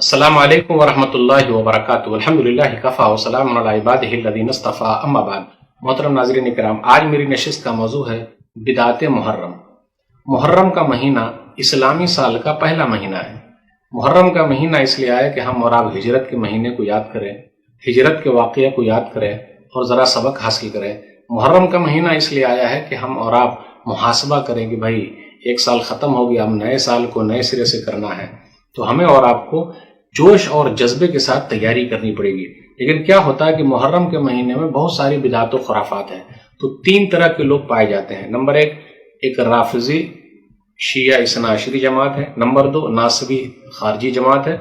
السلام علیکم ورحمۃ اللہ وبرکاتہ۔ الحمدللہ کفا وسلام علی عبادہ الذین اصطفیٰ، اما بعد۔ محترم ناظرین کرام، آج میری نشست کا موضوع ہے بدعت محرم۔ محرم کا مہینہ اسلامی سال کا پہلا مہینہ ہے۔ محرم کا مہینہ اس لیے آیا کہ ہم اور آپ ہجرت کے مہینے کو یاد کریں، ہجرت کے واقعہ کو یاد کریں اور ذرا سبق حاصل کریں۔ محرم کا مہینہ اس لیے آیا ہے کہ ہم اور آپ محاسبہ کریں کہ بھائی ایک سال ختم ہو گیا، اب نئے سال کو نئے سرے سے کرنا ہے، تو ہمیں اور آپ کو جوش اور جذبے کے ساتھ تیاری کرنی پڑے گی۔ لیکن کیا ہوتا ہے کہ محرم کے مہینے میں بہت ساری بدعت و خرافات ہیں۔ تو تین طرح کے لوگ پائے جاتے ہیں۔ نمبر ایک رافضی شیعہ اثنا عشری جماعت ہے۔ نمبر دو ناصبی خارجی جماعت ہے۔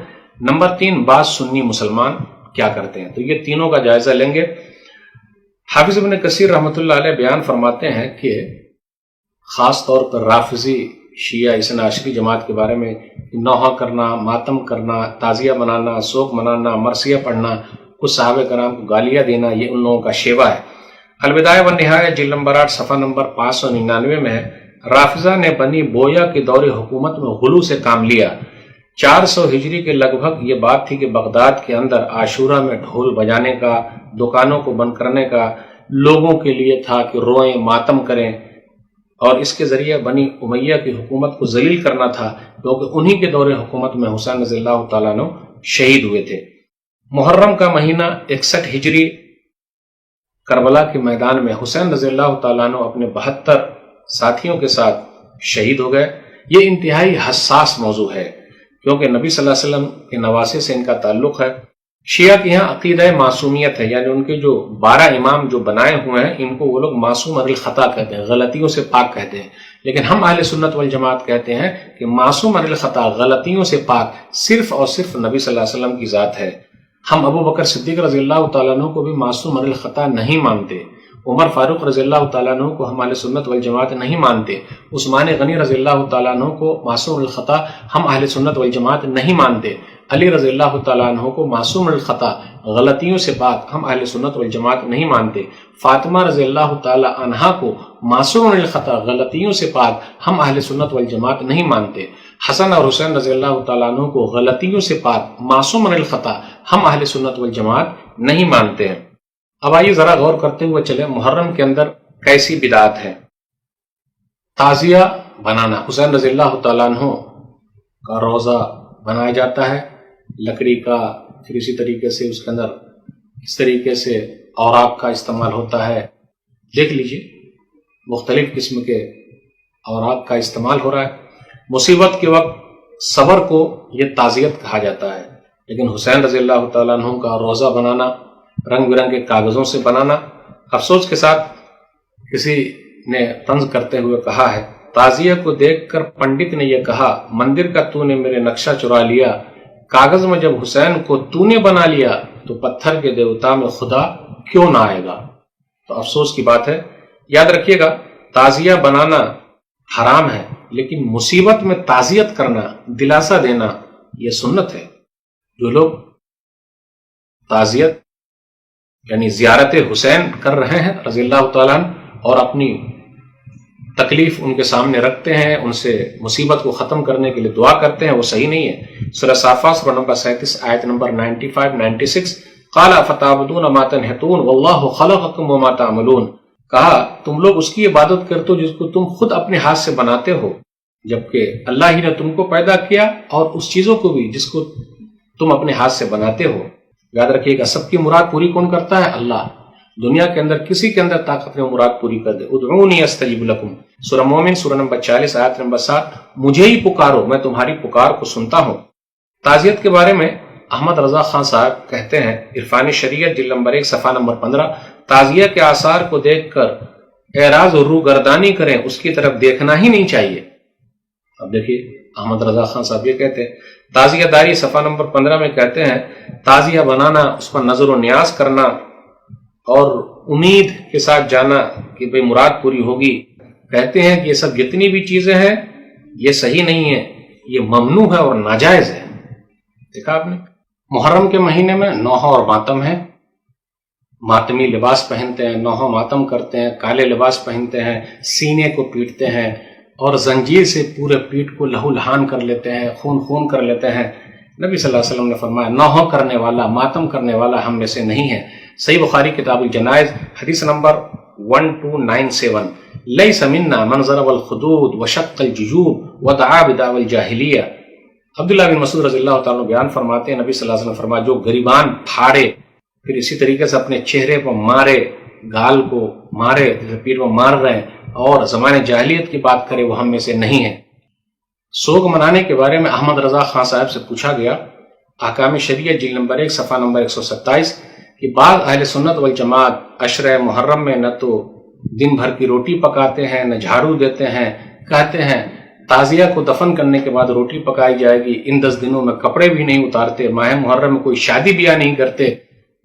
نمبر تین بعض سنی مسلمان کیا کرتے ہیں۔ تو یہ تینوں کا جائزہ لیں گے۔ حافظ ابن کثیر رحمۃ اللہ علیہ بیان فرماتے ہیں کہ خاص طور پر رافضی شیعہ اثنا عشری جماعت کے بارے میں نوحہ کرنا، ماتم کرنا، تعزیہ منانا، شوق منانا، مرثیہ پڑھنا، کچھ صحابہ کرام کو گالیاں دینا، یہ ان لوگوں کا شیوا ہے۔ البدایہ والنہایہ جلد نمبر 8 صفحہ نمبر 599 میں ہے، رافضہ نے بنی بویا کے دور حکومت میں غلو سے کام لیا۔ 400 ہجری کے لگ بھگ یہ بات تھی کہ بغداد کے اندر عاشورہ میں ڈھول بجانے کا، دکانوں کو بند کرنے کا لوگوں کے لیے تھا کہ روئیں، ماتم کریں، اور اس کے ذریعے بنی امیہ کی حکومت کو ذلیل کرنا تھا، کیونکہ انہی کے دور حکومت میں حسین رضی اللہ تعالیٰ عنہ شہید ہوئے تھے۔ محرم کا مہینہ 61 ہجری کربلا کے میدان میں حسین رضی اللہ تعالیٰ عنہ اپنے 72 ساتھیوں کے ساتھ شہید ہو گئے۔ یہ انتہائی حساس موضوع ہے کیونکہ نبی صلی اللہ علیہ وسلم کے نواسے سے ان کا تعلق ہے۔ شیعہ کے یہاں عقیدہ معصومیت ہے، یعنی ان کے جو 12 امام جو بنائے ہوئے ہیں ان کو وہ لوگ معصوم عن الخطا کہتے ہیں، غلطیوں سے پاک کہتے ہیں۔ لیکن ہم اہل سنت والجماعت کہتے ہیں کہ معصوم عن الخطا، غلطیوں سے پاک صرف اور صرف نبی صلی اللہ علیہ وسلم کی ذات ہے۔ ہم ابو بکر صدیق رضی اللہ تعالیٰ عنہ کو بھی معصوم عن الخطا نہیں مانتے، عمر فاروق رضی اللہ تعالیٰ عنہ کو ہم اہل سنت والجماعت نہیں مانتے، عثمان غنی رضی اللہ تعالیٰ عنہ کو معصوم عن الخطا ہم اہل سنت والجماعت نہیں مانتے، علی رضی اللہ تعالیٰ عنہ کو معصوم عن الخطا، غلطیوں سے پاک ہم اہل سنت والجماعت نہیں مانتے، فاطمہ رضی اللہ تعالیٰ عنہا کو معصوم عن الخطا، غلطیوں سے پاک ہم اہل سنت والجماعت نہیں مانتے، حسن اور حسین رضی اللہ تعالیٰ عنہ کو غلطیوں سے پاک، معصوم عن الخطا ہم اہل سنت والجماعت نہیں مانتے ہیں۔ اب آئیے ذرا غور کرتے ہوئے چلیں محرم کے اندر کیسی بدعات ہے۔ تعزیہ بنانا، حسین رضی اللہ تعالیٰ عنہ کا روزہ بنایا جاتا ہے لکڑی کا، پھر اسی طریقے سے اس کے اندر اس طریقے سے اوراق کا استعمال ہوتا ہے۔ دیکھ لیجئے مختلف قسم کے اوراق کا استعمال ہو رہا ہے۔ مصیبت کے وقت صبر کو یہ تعزیت کہا جاتا ہے۔ لیکن حسین رضی اللہ تعالیٰ عنہ کا روزہ بنانا، رنگ برنگے کاغذوں سے بنانا، افسوس کے ساتھ کسی نے طنز کرتے ہوئے کہا ہے، تعزیہ کو دیکھ کر پنڈت نے یہ کہا، مندر کا تو نے میرے نقشہ چرا لیا، کاغذ میں جب حسین کو تو نے بنا لیا تو پتھر کے دیوتا میں خدا کیوں نہ آئے گا۔ تو افسوس کی بات ہے۔ یاد رکھیے گا، تعزیہ بنانا حرام ہے، لیکن مصیبت میں تعزیت کرنا، دلاسا دینا، یہ سنت ہے۔ جو لوگ تعزیت یعنی زیارت حسین کر رہے ہیں رضی اللہ تعالیٰ عنہ اور اپنی تکلیف ان کے سامنے رکھتے ہیں، ان سے مصیبت کو ختم کرنے کے لیے دعا کرتے ہیں، وہ صحیح نہیں ہے۔ سورہ صافات سورہ نمبر 37 آیت نمبر 95-96، قال فتعبدون ما تنحتون واللہ خلقکم وما تعملون، کہا تم لوگ اس کی عبادت کرتے ہو جس کو تم خود اپنے ہاتھ سے بناتے ہو، جبکہ اللہ ہی نے تم کو پیدا کیا اور اس چیزوں کو بھی جس کو تم اپنے ہاتھ سے بناتے ہو۔ یاد رکھیے گا، سب کی مراد پوری کون کرتا ہے؟ اللہ۔ دنیا کے اندر کسی کے اندر طاقت نے مراد پوری کر دے۔ ادعونی استجب لکم، سورہ مومن سورہ نمبر 40 آیت نمبر 7، مجھے ہی پکارو میں تمہاری پکار کو سنتا ہوں۔ تعزیت کے بارے میں احمد رضا خان صاحب کہتے ہیں، عرفان شریعت جلد نمبر 1 صفحہ نمبر 15، تعزیہ کے آثار کو دیکھ کر اعراض و روگردانی کریں، اس کی طرف دیکھنا ہی نہیں چاہیے۔ اب دیکھیے احمد رضا خان صاحب یہ کہتے ہیں، تعزیہ داری صفحہ نمبر 15 میں کہتے ہیں، تعزیہ بنانا، اس پر نظر و نیاز کرنا اور امید کے ساتھ جانا کہ بھئی مراد پوری ہوگی، کہتے ہیں کہ یہ سب جتنی بھی چیزیں ہیں یہ صحیح نہیں ہے، یہ ممنوع ہے اور ناجائز ہے۔ دیکھا آپ نے، محرم کے مہینے میں نوحہ اور ماتم ہے، ماتمی لباس پہنتے ہیں، نوحہ ماتم کرتے ہیں، کالے لباس پہنتے ہیں، سینے کو پیٹتے ہیں اور زنجیر سے پورے پیٹ کو لہو لہان کر لیتے ہیں، خون خون کر لیتے ہیں۔ نبی صلی اللہ علیہ وسلم نے فرمایا نوحہ کرنے والا، ماتم کرنے والا ہم میں سے نہیں ہے۔ صحیح بخاری کتاب الجنائز حدیث نمبر 1297، لیس منا من ضرب الخدود وشق الجیوب ودعا بدعوى الجاہلیہ۔ عبداللہ بن مسعود رضی اللہ تعالیٰ بیان فرماتے ہیں نبی صلی اللہ علیہ وسلم فرمایا جو غریبان پھاڑے، پھر اسی طریقے سے اپنے چہرے پر مارے، گال کو مارے، پیٹ پر مار رہے ہیں اور زمانے جاہلیت کی بات کرے، وہ ہم میں سے نہیں ہے۔ سوگ منانے کے بارے میں احمد رضا خان صاحب سے پوچھا گیا، احکام شریعت جلد نمبر 1 صفحہ نمبر 127، کہ بعض اہل سنت والجماعت عشرہ محرم میں نہ تو دن بھر کی روٹی پکاتے ہیں، نہ جھاڑو دیتے ہیں، کہتے ہیں تعزیہ کو دفن کرنے کے بعد روٹی پکائی جائے گی، ان 10 دنوں میں کپڑے بھی نہیں اتارتے، ماہ محرم میں کوئی شادی بیاہ نہیں کرتے۔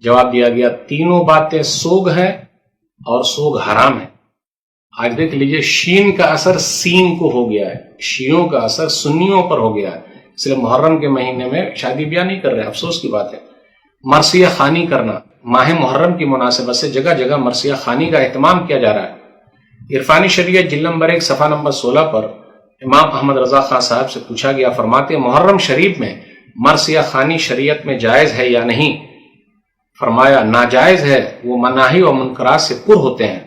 جواب دیا گیا تینوں باتیں سوگ ہیں اور سوگ حرام ہے۔ آج دیکھ لیجئے شین کا اثر سین کو ہو گیا ہے، شیعوں کا اثر سنیوں پر ہو گیا ہے، اس لیے محرم کے مہینے میں شادی بیاہ نہیں کر رہے، افسوس کی بات ہے۔ مرثیہ خوانی کرنا، ماہ محرم کی مناسبت سے جگہ جگہ مرثیہ خوانی کا اہتمام کیا جا رہا ہے۔ عرفانی شریعت جلد نمبر 1 صفحہ نمبر 16 پر امام احمد رضا خان صاحب سے پوچھا گیا، فرماتے محرم شریف میں مرثیہ خوانی شریعت میں جائز ہے یا نہیں؟ فرمایا ناجائز ہے، وہ مناہی و منکرات سے پر ہوتے ہیں۔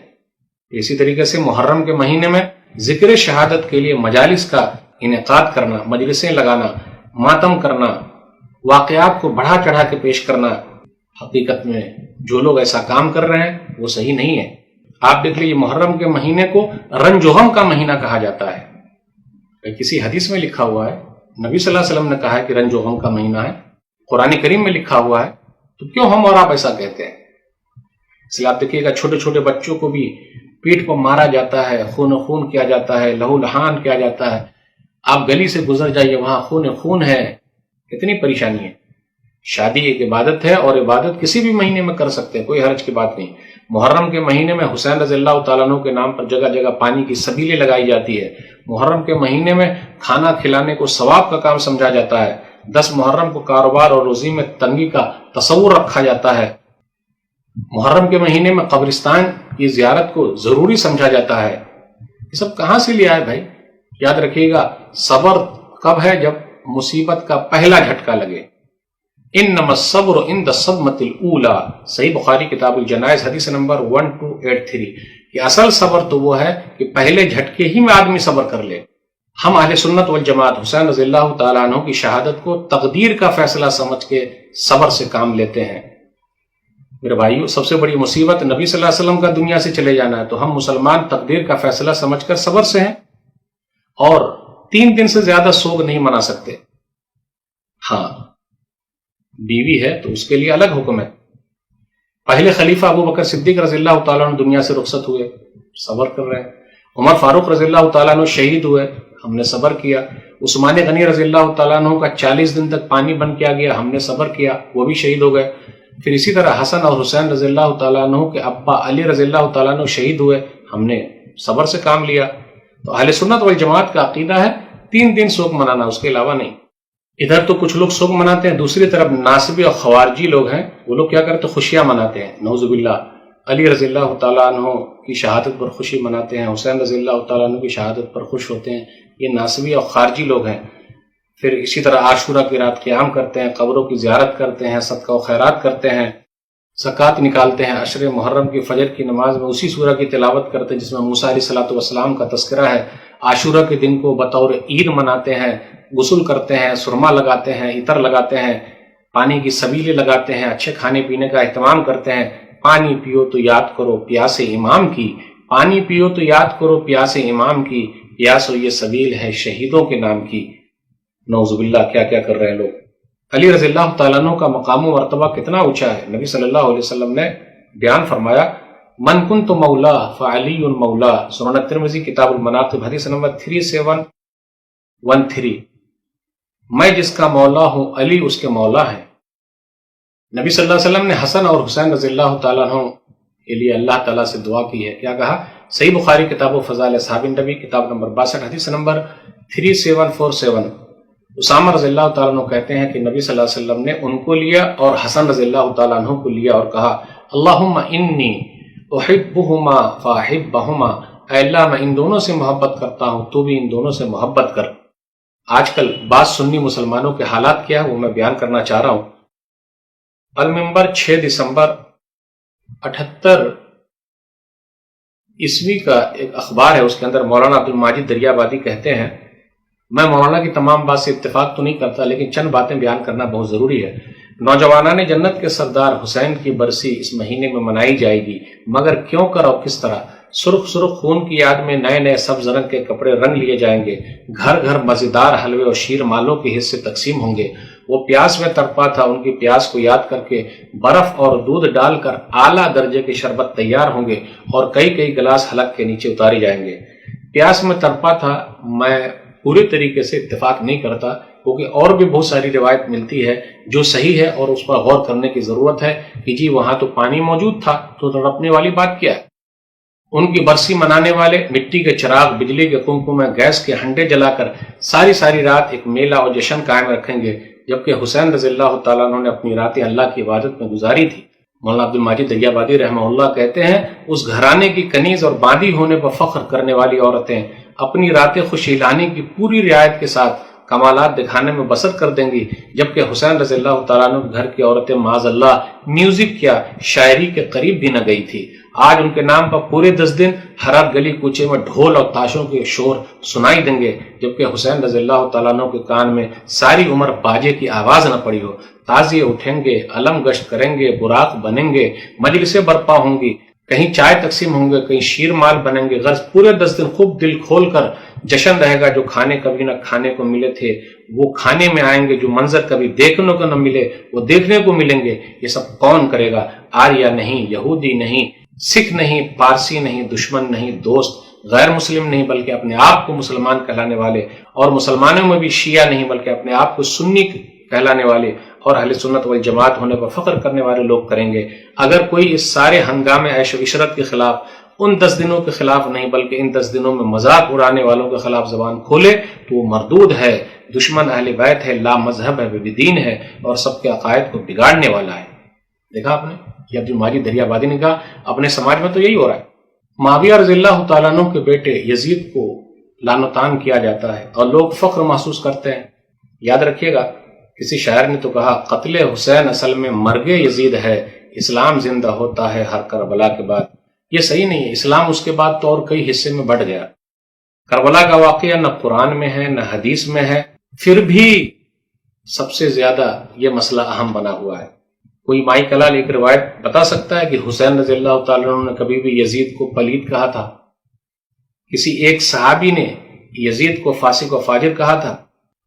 اسی طریقے سے محرم کے مہینے میں ذکر شہادت کے لیے مجالس کا انعقاد کرنا، مجلسیں لگانا، ماتم کرنا، واقعات کو بڑھا چڑھا کے پیش کرنا، حقیقت میں جو لوگ ایسا کام کر رہے ہیں وہ صحیح نہیں ہے۔ آپ دیکھ لیجیے محرم کے مہینے کو رنج و غم کا مہینہ کہا جاتا ہے، کسی حدیث میں لکھا ہوا ہے، نبی صلی اللہ علیہ وسلم نے کہا ہے کہ رنج و غم کا مہینہ ہے، قرآن کریم میں لکھا ہوا ہے، تو کیوں ہم اور آپ ایسا کہتے ہیں؟ اس لیے آپ دیکھیے گا چھوٹے چھوٹے بچوں کو بھی پیٹ پر مارا جاتا ہے، خون خون کیا جاتا ہے، لہو لہان کیا جاتا ہے۔ آپ گلی سے گزر جائیے وہاں خون خون ہے، کتنی پریشانی ہے۔ شادی ایک عبادت ہے اور عبادت کسی بھی مہینے میں کر سکتے ہیں، کوئی حرج کی بات نہیں۔ محرم کے مہینے میں حسین رضی اللہ تعالیٰ عنہ کے نام پر جگہ جگہ پانی کی سبیلیں لگائی جاتی ہے۔ محرم کے مہینے میں کھانا کھلانے کو ثواب کا کام سمجھا جاتا ہے۔ 10 محرم کو کاروبار اور روزی میں تنگی کا تصور رکھا جاتا ہے۔ محرم کے مہینے میں قبرستان کی زیارت کو ضروری سمجھا جاتا ہے۔ یہ سب کہاں سے لیا ہے بھائی؟ یاد رکھیے گا صبر کب ہے؟ جب مصیبت کا پہلا جھٹکا لگے۔ انما الصبر عند الصدمۃ الاولی، صحیح بخاری کتاب الجنائز حدیث نمبر 1283، کہ اصل صبر تو وہ ہے کہ پہلے جھٹکے ہی میں آدمی صبر کر لے۔ ہم اہل سنت والجماعت حسین رضی اللہ تعالیٰ عنہ کی شہادت کو تقدیر کا فیصلہ سمجھ کے صبر سے کام لیتے ہیں۔ میرے بھائیو، سب سے بڑی مصیبت نبی صلی اللہ علیہ وسلم کا دنیا سے چلے جانا ہے، تو ہم مسلمان تقدیر کا فیصلہ سمجھ کر صبر سے ہیں، اور 3 دن سے زیادہ سوگ نہیں منا سکتے۔ ہاں بیوی ہے تو اس کے لیے الگ حکم ہے۔ پہلے خلیفہ ابو بکر صدیق رضی اللہ تعالیٰ عنہ دنیا سے رخصت ہوئے، صبر کر رہے ہیں۔ عمر فاروق رضی اللہ تعالیٰ عنہ شہید ہوئے، ہم نے صبر کیا۔ عثمان غنی رضی اللہ تعالیٰ عنہ کا 40 دن تک پانی بند کیا گیا، ہم نے صبر کیا، وہ بھی شہید ہو گئے۔ پھر اسی طرح حسن اور حسین رضی اللہ تعالیٰ عنہ کے ابا علی رضی اللہ تعالیٰ عنہ شہید ہوئے، ہم نے صبر سے کام لیا۔ تو اہل سنت والجماعت کا عقیدہ ہے 3 دن سوگ منانا، اس کے علاوہ نہیں۔ ادھر تو کچھ لوگ سوگ مناتے ہیں، دوسری طرف ناصبی اور خوارجی لوگ ہیں، وہ لوگ کیا کرتے ہیں؟ خوشیاں مناتے ہیں، نعوذ باللہ۔ علی رضی اللہ تعالیٰ عنہ کی شہادت پر خوشی مناتے ہیں، حسین رضی اللہ تعالیٰ عنہ کی شہادت پر خوش ہوتے ہیں، یہ ناصبی اور خارجی لوگ ہیں۔ پھر اسی طرح عاشورہ کی رات قیام کرتے ہیں، قبروں کی زیارت کرتے ہیں، صدقہ و خیرات کرتے ہیں، زکوٰۃ نکالتے ہیں، عشر محرم کی فجر کی نماز میں اسی سورہ کی تلاوت کرتے ہیں جس میں موسیٰ علیہ الصلوۃ والسلام کا تذکرہ ہے۔ عاشورہ کے دن کو بطور عید مناتے ہیں، غسل کرتے ہیں، سرما لگاتے ہیں، عطر لگاتے ہیں، پانی کی سبیلیں لگاتے ہیں، اچھے کھانے پینے کا اہتمام کرتے ہیں۔ پانی پیو تو یاد کرو پیاس امام کی، پانی پیو تو یاد کرو پیاس امام کی، پیاس و یہ سبیل ہے شہیدوں کے نام کی۔ نعوذ باللہ، کیا کیا کر رہے ہیں لوگ۔ علی رضی اللہ تعالیٰ عنہ کا مقام و مرتبہ کتنا اونچا ہے۔ نبی صلی اللہ علیہ وسلم نے بیان فرمایا، من کنت مولا فعلی مولا، سنن ترمذی کتاب المناقب حدیث نمبر 3713، میں جس کا مولا ہوں علی اس کے مولا ہیں۔ نبی صلی اللہ علیہ وسلم نے حسن اور حسین رضی اللہ تعالیٰ عنہ کے لیے اللہ تعالیٰ سے دعا کی ہے، کیا کہا؟ صحیح بخاری کتاب و فضائل اصحاب النبی کتاب نمبر 62 حدیث نمبر 3747، اسامہ رضی اللہ تعالیٰ عنہ کہتے ہیں کہ نبی صلی اللہ علیہ وسلم نے ان کو لیا اور حسن رضی اللہ تعالیٰ عنہ کو لیا اور کہا، اللہم انی احبہما فاحبہما، اے اللہ میں ان دونوں سے محبت کرتا ہوں، تو بھی ان دونوں سے محبت کر۔ آج کل بعض سنی مسلمانوں کے حالات کیا ہے وہ میں بیان کرنا چاہ رہا ہوں۔ المنبر 6 دسمبر 78 عیسوی کا ایک اخبار ہے، اس کے اندر مولانا عبد الماجد دریابادی کہتے ہیں، میں مولانا کی تمام بات سے اتفاق تو نہیں کرتا لیکن چند باتیں بیان کرنا بہت ضروری ہے۔ نوجوانان جنت کے سردار حسین کی برسی اس مہینے میں منائی جائے گی، مگر کیوں کر اور کس طرح؟ سرخ سرخ خون کی یاد میں نئے نئے سبز رنگ کے کپڑے رنگ لیے جائیں گے، گھر گھر مزیدار حلوے اور شیر مالوں کے حصے تقسیم ہوں گے۔ وہ پیاس میں تڑپا تھا، ان کی پیاس کو یاد کر کے برف اور دودھ ڈال کر اعلیٰ درجے کے شربت تیار ہوں گے اور کئی کئی گلاس حلق کے نیچے اتارے جائیں گے۔ پیاس میں تڑپا تھا میں پورے طریقے سے اتفاق نہیں کرتا، کیونکہ اور بھی بہت ساری روایت ملتی ہے جو صحیح ہے اور اس پر غور کرنے کی ضرورت ہے کہ جی وہاں تو پانی موجود تھا تو تڑپنے والی بات کیا ہے۔ ان کی برسی منانے والے مٹی کے چراغ، بجلی کے کنکو میں گیس کے ہنڈے جلا کر ساری رات ایک میلہ اور جشن قائم رکھیں گے، جبکہ حسین رضی اللہ تعالیٰ عنہ نے اپنی راتیں اللہ کی عبادت میں گزاری تھی۔ مولانا عبد الماجد دریابادی رحمہ اللہ کہتے ہیں، اس گھرانے کی کنیز اور باندی ہونے پر فخر کرنے والی عورتیں اپنی راتیں خوشی لانے کی پوری رعایت کے ساتھ کمالات دکھانے میں بسر کر دیں گی، جبکہ حسین رضی اللہ تعالیٰ عنہ گھر کی عورتیں معاذ اللہ میوزک یا شاعری کے قریب بھی نہ گئی تھی۔ آج ان کے نام پر پورے 10 دن ہر گلی کوچے میں ڈھول اور تاشوں کے شور سنائی دیں گے، جبکہ حسین رضی اللہ تعالیٰ عنہ کے کان میں ساری عمر باجے کی آواز نہ پڑی ہو۔ تازیے اٹھیں گے، علم گشت کریں گے، براق بنیں گے، مجلسیں برپا ہوں گی، کہیں چائے تقسیم ہوں گے، کہیں شیر مال بنیں گے۔ غرض پورے 10 دن خوب دل کھول کر جشن رہے گا۔ جو کھانے کبھی نہ کھانے کو ملے تھے وہ کھانے میں آئیں گے، جو منظر کبھی دیکھنے کو نہ ملے وہ دیکھنے کو ملیں گے۔ یہ سب کون کرے گا؟ آریہ نہیں، یہودی نہیں، سکھ نہیں، پارسی نہیں، دشمن نہیں، دوست، غیر مسلم نہیں، بلکہ اپنے آپ کو مسلمان کہلانے والے، اور مسلمانوں میں بھی شیعہ نہیں بلکہ اپنے آپ کو سنی کہلانے والے اور اہل سنت والجماعت ہونے پر فخر کرنے والے لوگ کریں گے۔ اگر کوئی اس سارے ہنگامے عیش و عشرت کے خلاف، ان 10 دنوں کے خلاف نہیں بلکہ ان 10 دنوں میں مذاق اڑانے والوں کے خلاف زبان کھولے تو وہ مردود ہے، دشمن اہل بیت ہے، لا مذہب ہے، بے دین ہے اور سب کے عقائد کو بگاڑنے والا ہے۔ دیکھا آپ نے، یہ عبد الماجد دریابادی نے کہا اپنے سماج میں تو یہی ہو رہا ہے۔ معاویہ رضی اللہ تعالیٰ عنہ کے بیٹے یزید کو لعن و طعن کیا جاتا ہے اور لوگ فخر محسوس کرتے ہیں۔ یاد رکھیے گا، کسی شاعر نے تو کہا، قتل حسین اصل میں مرگ یزید ہے، اسلام زندہ ہوتا ہے ہر کربلا کے بعد۔ یہ صحیح نہیں ہے، اسلام اس کے بعد تو اور کئی حصے میں بڑھ گیا۔ کربلا کا واقعہ نہ قرآن میں ہے نہ حدیث میں ہے، پھر بھی سب سے زیادہ یہ مسئلہ اہم بنا ہوا ہے۔ کوئی مائی کلال ایک روایت بتا سکتا ہے کہ حسین رضی اللہ تعالیٰ عنہ نے کبھی بھی یزید کو پلید کہا تھا؟ کسی ایک صحابی نے یزید کو فاسق و فاجر کہا تھا؟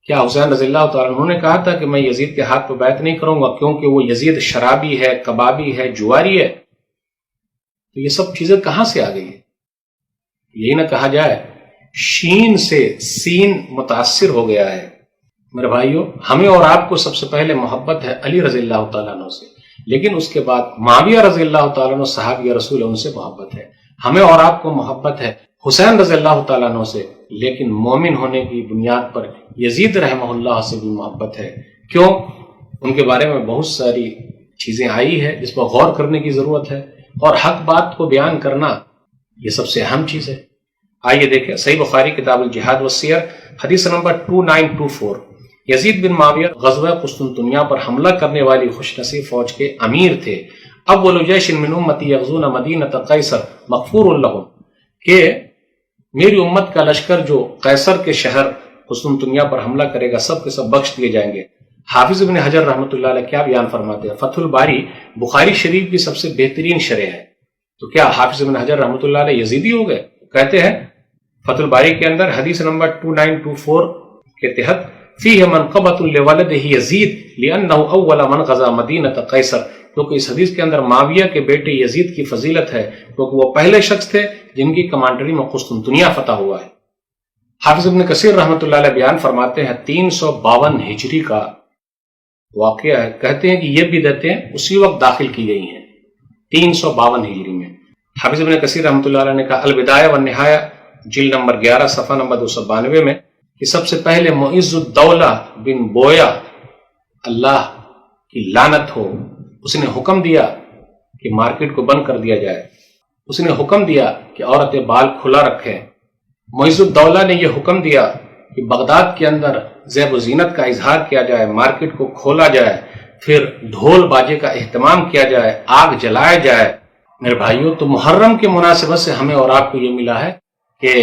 کیا حسین رضی اللہ تعالیٰ عنہ نے کہا تھا کہ میں یزید کے ہاتھ پہ بیعت نہیں کروں گا کیونکہ وہ یزید شرابی ہے، کبابی ہے، جواری ہے؟ تو یہ سب چیزیں کہاں سے آ گئی ہے؟ یہی نہ کہا جائے شین سے سین متاثر ہو گیا ہے۔ میرے بھائیوں، ہمیں اور آپ کو سب سے پہلے محبت ہے علی رضی اللہ تعالیٰ عنہ سے، لیکن اس کے بعد معاویہ رضی اللہ تعالیٰ عنہ صحابی رسول ان سے محبت ہے۔ ہمیں اور آپ کو محبت ہے حسین رضی اللہ تعالیٰ عنہ سے، لیکن مومن ہونے کی بنیاد پر یزید رحمہ اللہ سے بھی محبت ہے۔ کیوں؟ ان کے بارے میں بہت ساری چیزیں آئی ہے جس پر غور کرنے کی ضرورت ہے، اور حق بات کو بیان کرنا یہ سب سے اہم چیز ہے۔ آئیے دیکھیں صحیح بخاری کتاب الجہاد والسیر حدیث نمبر 2924، یزید بن معاویہ غزوہ قسطنطنیہ پر حملہ کرنے والی خوش نصیب فوج کے امیر تھے۔ اول جیش من امتی یغزون مدینہ قیصر مغفور لہم، کہ میری امت کا لشکر جو قیصر کے شہر قسطنطنیہ پر حملہ کرے گا سب کے سب بخش دیے جائیں گے۔ حافظ ابن حجر رحمۃ اللہ علیہ کیا بیان فرماتے ہیں؟ فتح الباری بخاری شریف کی سب سے بہترین شرح ہے، تو کیا حافظ ابن حجر رحمۃ اللہ علیہ یزیدی ہو گئے؟ کہتے ہیں فتح الباری کے اندر حدیث نمبر 2924 کے تحت فیہ منقبۃ لولدہ یزید لأنہ اول من غزا مدینہ قیصر، کیونکہ اس حدیث کے اندر معاویہ کے بیٹے یزید کی فضیلت ہے کیونکہ وہ پہلے شخص تھے جن کی کمانڈری میں قسطنطنیہ فتح ہوا ہے۔ حافظ ابن کثیر رحمۃ اللہ علیہ بیان فرماتے ہیں 352 ہجری کا واقعہ ہے، کہتے ہیں کہ یہ بدعتیں اسی وقت داخل کی گئی ہیں 352 ہجری میں۔ حافظ ابن کثیر رحمۃ اللہ علیہ نے کہا البدایہ والنہایہ جلد نمبر 11 صفحہ نمبر 292 میں کہ سب سے پہلے معز الدولہ بن بویا، اللہ کی لعنت ہو، اس نے حکم دیا کہ مارکیٹ کو بند کر دیا جائے، اس نے حکم دیا کہ عورتیں بال کھلا رکھیں۔ معز الدولہ نے یہ حکم دیا کہ بغداد کے اندر زیب و زینت کا اظہار کیا جائے، مارکیٹ کو کھولا جائے، پھر ڈھول باجے کا اہتمام کیا جائے، آگ جلایا جائے۔ میرے بھائیوں، تو محرم کی مناسبت سے ہمیں اور آپ کو یہ ملا ہے کہ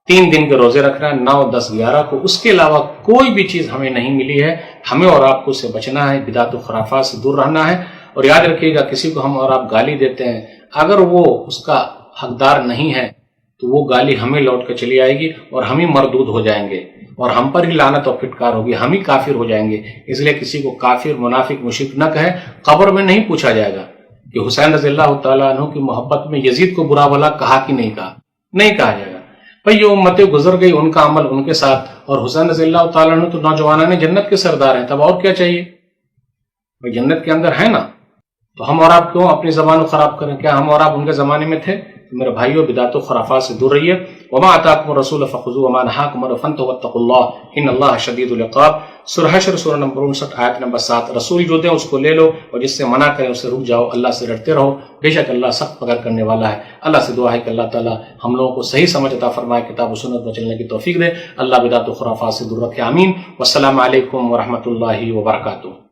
3 دن کے روزے رکھنا، 9، 10، 11 کو، اس کے علاوہ کوئی بھی چیز ہمیں نہیں ملی ہے۔ ہمیں اور آپ کو اس سے بچنا ہے، بدعت و خرافات سے دور رہنا ہے۔ اور یاد رکھیے گا، کسی کو ہم اور آپ گالی دیتے ہیں، اگر وہ اس کا حقدار نہیں ہے تو وہ گالی ہمیں لوٹ کے چلی آئے گی اور ہم ہی مردود ہو جائیں گے اور ہم پر ہی لعنت اور پھٹکار ہوگی، ہم ہی کافر ہو جائیں گے۔ اس لیے کسی کو کافر، منافق، مشرک نہ کہیں۔ قبر میں نہیں پوچھا جائے گا کہ حسین رضی اللہ تعالیٰ عنہ کی محبت میں یزید کو برا بھلا کہا کہ نہیں کہا، نہیں کہا جائے گا۔ بھئی یہ امتیں گزر گئی، ان کا عمل ان کے ساتھ، اور حسین رضی اللہ تعالیٰ عنہ تو نوجوانان جنت کے سردار ہیں، تب اور کیا چاہیے؟ بھئی جنت کے اندر ہے نا، تو ہم اور آپ کیوں اپنی زبان کو خراب کریں؟ کیا ہم اور آپ ان کے زمانے میں تھے؟ تو میرے بھائیوں، بدعت و خرافات سے دور رہیے۔ وما آتاکم الرسول فخذوه وما نهاکم عنہ فانتهوا واتقوا اللہ ان اللہ شدید العقاب۔ سورہ حشر سورہ نمبر 59 آیت نمبر 7۔ رسول جو دیں اس کو لے لو اور جس سے منع کریں اس سے رک جاؤ، اللہ سے ڈرتے رہو، بے شک اللہ سخت پکڑ کرنے والا ہے۔ اللہ سے دعا ہے کہ اللہ تعالی ہم لوگوں کو صحیح سمجھ عطا فرمائے، کتاب و سنت پر چلنے کی توفیق دے، اللہ بدعت و خرافات سے دور رکھے، آمین۔ والسلام علیکم ورحمۃ اللہ وبرکاتہ۔